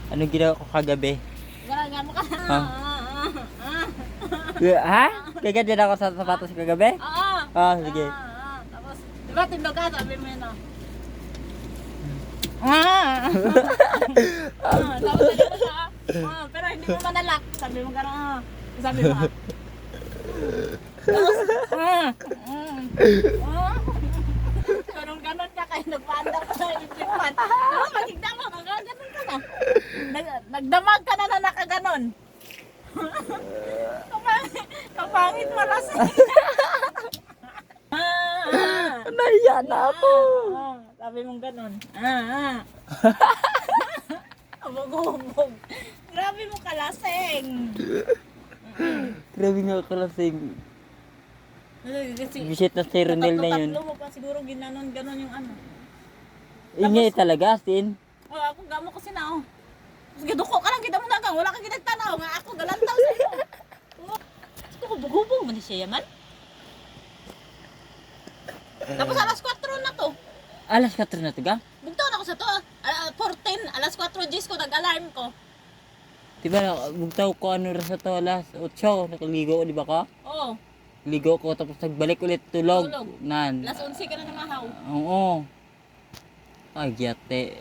Ano ginawa ko kagabi? Ganagan mo ka. Ha? Ha? Kaganyan ako sa sapatos kagabi? Oo. Ah, sige. Tapos, di ba tindog ka, sabi mo yun, tapos sabi mo siya, pero hindi mo manalak. Sabi mo gano'n, sabi mo tapos, ganon ka kayo, nagpaandar ka na itipan. Magigdama ka, ganon ka na. Nagdamag ka na na nakaganon. Kapangit mo lasing. Nahiya na ako. Sabi mong ganon. Abog-abog. Grabe mo kalasing. Grabe nga kalasing. Kasi Visit na si Ronel na yun. tatlo mo pa siguro ginanon ganon yung ano. Ingay talaga, Sin. Ako gamo ko sina. Sige duko ka lang kita mo nagang wala kang ginagtanaw nga ako galantaw sa iyo. Gusto ko bugubog man siya yaman. Tapos alas 4 na to. Alas 4 na to ga? Bugtaon ako sa to. 14, alas 4 G's ko nag-alarm ko. Diba, bugtaw ko ano rin sa to, alas 8, nakaligo, di ba ka? Oo. Ligo ko, tapos nagbalik ulit tulog. Tulog. Nan. Alas 11 ka na namahaw. Oo. Ay, gyate.